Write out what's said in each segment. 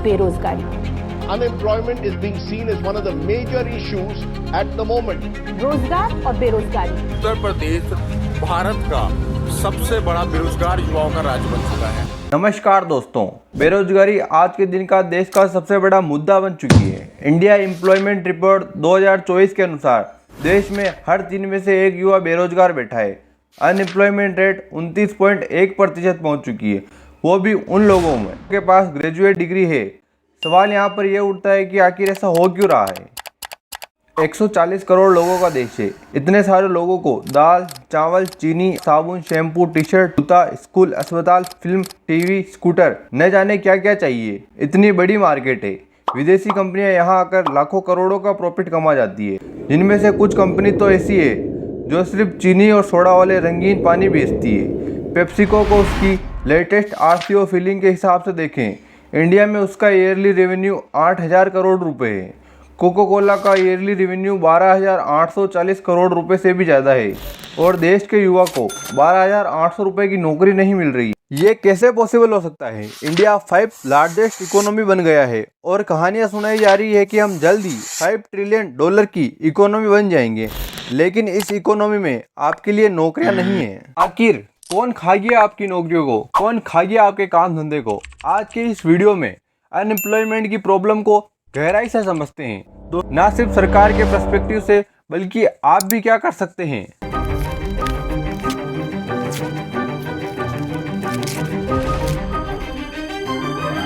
बेरोजगारी। Unemployment is being seen as one of the major issues at the moment. रोजगार और बेरोजगारी। उत्तर प्रदेश भारत का सबसे बड़ा बेरोजगार युवाओं का राज्य बन चुका है। नमस्कार दोस्तों, बेरोजगारी आज के दिन का देश का सबसे बड़ा मुद्दा बन चुकी है। इंडिया एम्प्लॉयमेंट रिपोर्ट 2024 के अनुसार देश में हर 3 में से 1 युवा बेरोजगार बैठा है। अनएम्प्लॉयमेंट रेट 29.1% पहुंच चुकी है, वो भी उन लोगों में के पास ग्रेजुएट डिग्री है। सवाल यहाँ पर यह उठता है कि आखिर ऐसा हो क्यों रहा है। 140 करोड़ लोगों का देश है। इतने सारे लोगों को दाल, चावल, चीनी, साबुन, शैम्पू, टी शर्ट, जूता, स्कूल, अस्पताल, फिल्म, टीवी, स्कूटर, न जाने क्या क्या चाहिए। इतनी बड़ी मार्केट है। विदेशी कंपनियां यहाँ आकर लाखों करोड़ों का प्रॉफिट कमा जाती है, जिनमें से कुछ कंपनी तो ऐसी है जो सिर्फ चीनी और सोडा वाले रंगीन पानी बेचती है। पेप्सिको को उसकी लेटेस्ट आरसीओ फिलिंग के हिसाब से देखें, इंडिया में उसका ईयरली रेवेन्यू 8,000 करोड़ रुपए है। कोको कोला का ईयरली रेवेन्यू 12,840 करोड़ रुपए से भी ज़्यादा है और देश के युवा को 12,800 रुपये की नौकरी नहीं मिल रही। ये कैसे पॉसिबल हो सकता है? इंडिया 5 लार्जेस्ट इकोनॉमी बन गया है और कहानियां सुनाई जा रही है कि हम जल्द ही $5 ट्रिलियन की इकोनॉमी बन जाएंगे, लेकिन इस इकोनॉमी में आपके लिए नौकरियां नहीं है। आखिर कौन खाइए आपकी नौकरियों को, कौन खाइए आपके काम धंधे को? आज के इस वीडियो में अनएम्प्लॉयमेंट की प्रॉब्लम को गहराई से समझते हैं, तो ना सिर्फ सरकार के पर्सपेक्टिव से बल्कि आप भी क्या कर सकते हैं।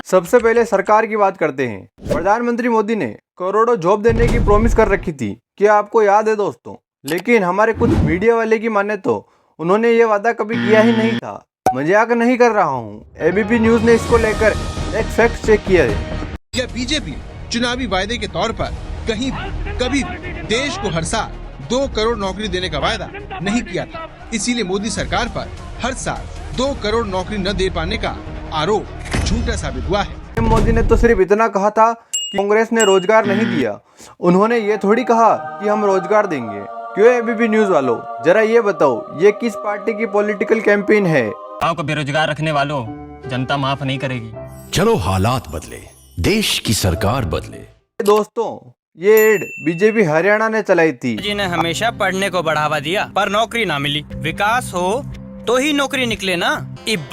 सबसे पहले सरकार की बात करते हैं। प्रधानमंत्री मोदी ने करोड़ों जॉब देने की प्रॉमिस कर रखी थी, क्या आपको याद है दोस्तों? लेकिन हमारे कुछ मीडिया वाले की माने तो उन्होंने ये वादा कभी किया ही नहीं था। मजाक नहीं कर रहा हूँ, एबीपी न्यूज ने इसको लेकर एक फैक्ट चेक किया है। यह बीजेपी चुनावी वायदे के तौर पर कहीं कभी देश को हर साल 2 करोड़ नौकरी देने का वायदा नहीं किया था। इसीलिए मोदी सरकार पर हर साल 2 करोड़ नौकरी न दे पाने का आरोप झूठा साबित हुआ है। मोदी ने तो सिर्फ इतना कहा था कि कांग्रेस ने रोजगार नहीं दिया। उन्होंने ये थोड़ी कहा कि हम रोजगार देंगे। क्यों एबीपी न्यूज वालों, जरा ये बताओ, ये किस पार्टी की पॉलिटिकल कैंपेन है? गाँव को बेरोजगार रखने वालों, जनता माफ नहीं करेगी। चलो हालात बदले, देश की सरकार बदले। दोस्तों, ये एड बीजेपी हरियाणा ने चलाई थी। जी ने हमेशा पढ़ने को बढ़ावा दिया पर नौकरी ना मिली। विकास हो तो ही नौकरी निकले ना। इब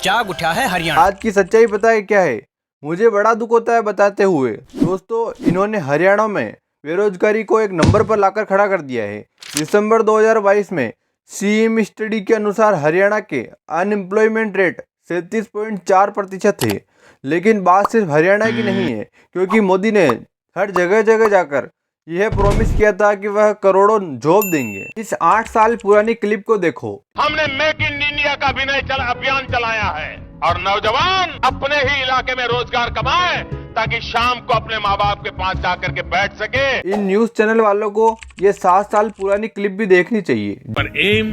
जाग उठा है हरियाणा। आज की सच्चाई पता है क्या है? मुझे बड़ा दुख होता है बताते हुए। दोस्तों, इन्होंने हरियाणा में बेरोजगारी को एक नंबर पर लाकर खड़ा कर दिया है। दिसंबर 2022 में सीएम स्टडी के अनुसार हरियाणा के अनएम्प्लॉयमेंट रेट 37.4% है। लेकिन बात सिर्फ हरियाणा की नहीं है, क्योंकि मोदी ने हर जगह जगह जाकर यह प्रॉमिस किया था कि वह करोड़ों जॉब देंगे। इस 8 साल पुरानी क्लिप को देखो। हमने मेक इन इंडिया का अभियान चलाया है और नौजवान अपने ही इलाके में रोजगार कमाए ताकि शाम को अपने माँ बाप के पास जाकर के बैठ सके। इन न्यूज चैनल वालों को ये 7 साल पुरानी क्लिप भी देखनी चाहिए। Our aim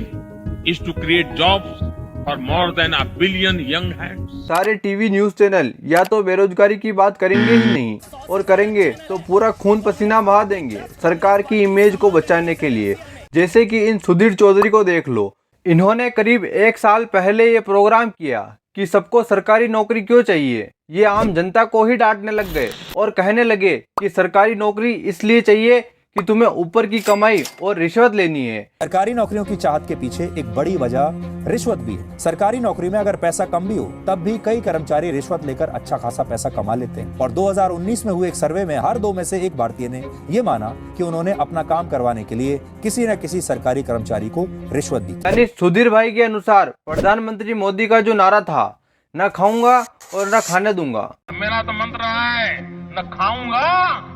is to create jobs for more than 1 billion young hands. सारे टीवी न्यूज चैनल या तो बेरोजगारी की बात करेंगे ही नहीं, और करेंगे तो पूरा खून पसीना बहा देंगे सरकार की इमेज को बचाने के लिए। जैसे कि इन सुधीर चौधरी को देख लो। इन्होंने करीब 1 साल पहले ये प्रोग्राम किया कि सबको सरकारी नौकरी क्यों चाहिए। ये आम जनता को ही डांटने लग गए और कहने लगे कि सरकारी नौकरी इसलिए चाहिए कि तुम्हें ऊपर की कमाई और रिश्वत लेनी है। सरकारी नौकरियों की चाहत के पीछे एक बड़ी वजह रिश्वत भी है। सरकारी नौकरी में अगर पैसा कम भी हो तब भी कई कर्मचारी रिश्वत लेकर अच्छा खासा पैसा कमा लेते हैं। और 2019 में हुए एक सर्वे में हर 2 में से 1 भारतीय ने ये माना कि उन्होंने अपना काम करवाने के लिए किसी न किसी सरकारी कर्मचारी को रिश्वत दी। यानी सुधीर भाई के अनुसार प्रधानमंत्री मोदी का जो नारा था, न खाऊंगा और न खाने दूंगा। मेरा तो मंत्र है, न खाऊंगा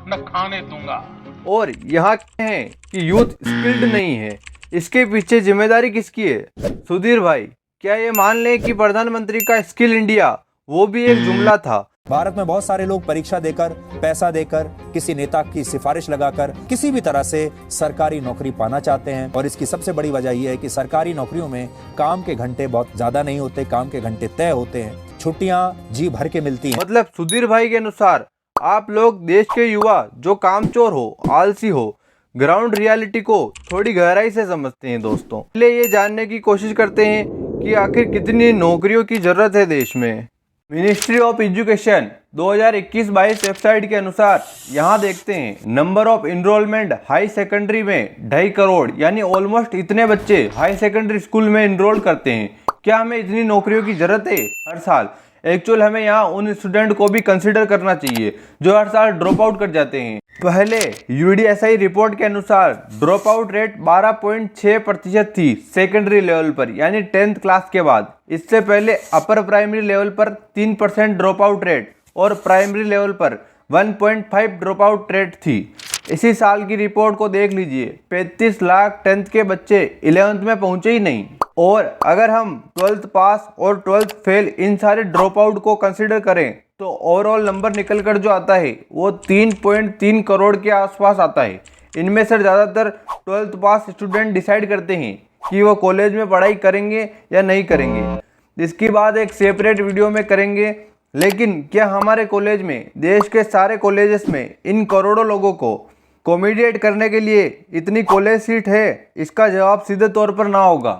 न खाने दूंगा। और यहाँ है कि यूथ स्किल्ड नहीं है। इसके पीछे जिम्मेदारी किसकी है? सुधीर भाई। क्या ये मान ले कि प्रधानमंत्री का स्किल इंडिया वो भी एक जुमला था? भारत में बहुत सारे लोग परीक्षा देकर, पैसा देकर, किसी नेता की सिफारिश लगाकर किसी भी तरह से सरकारी नौकरी पाना चाहते हैं। और इसकी सबसे बड़ी वजह यह है कि सरकारी नौकरियों में काम के घंटे बहुत ज्यादा नहीं होते, काम के घंटे तय होते हैं, छुट्टियां जी भर के मिलती हैं। मतलब सुधीर भाई के अनुसार आप लोग देश के युवा जो कामचोर हो, आलसी हो, ग्राउंड रियलिटी को थोड़ी गहराई से समझते हैं। दोस्तों, पहले ये जानने की कोशिश करते हैं कि आखिर कितनी नौकरियों की जरूरत है देश में। मिनिस्ट्री ऑफ एजुकेशन 2021-22 वेबसाइट के अनुसार यहाँ देखते हैं number of enrolment high secondary में 2.5 करोड़, यानी ऑलमोस्ट इतने बच्चे हाई सेकेंडरी स्कूल में इनरोल करते हैं। क्या हमें इतनी नौकरियों की जरूरत है हर साल? एक्चुअल हमें यहाँ उन स्टूडेंट को भी कंसिडर करना चाहिए जो हर साल ड्रॉप आउट कर जाते हैं। पहले UDSI रिपोर्ट के अनुसार ड्रॉप आउट रेट 12.6% थी सेकेंडरी लेवल पर, यानी 10th क्लास के बाद। इससे पहले अपर प्राइमरी लेवल पर 3% ड्रॉप आउट रेट और प्राइमरी लेवल पर 1.5 ड्रॉप आउट रेट थी। इसी साल की रिपोर्ट को देख लीजिए, 35 लाख 10th के बच्चे 11th में पहुंचे ही नहीं। और अगर हम 12th पास और 12th फेल इन सारे ड्रॉप आउट को कंसिडर करें तो ओवरऑल नंबर निकल कर जो आता है वो 3.3 करोड़ के आसपास आता है। इनमें से ज़्यादातर 12th पास स्टूडेंट डिसाइड करते हैं कि वो कॉलेज में पढ़ाई करेंगे या नहीं करेंगे। इसकी बात एक सेपरेट वीडियो में करेंगे। लेकिन क्या हमारे कॉलेज में, देश के सारे कॉलेजेस में इन करोड़ों लोगों को कोमोडिएट करने के लिए इतनी कॉलेज सीट है? इसका जवाब सीधे तौर पर ना होगा।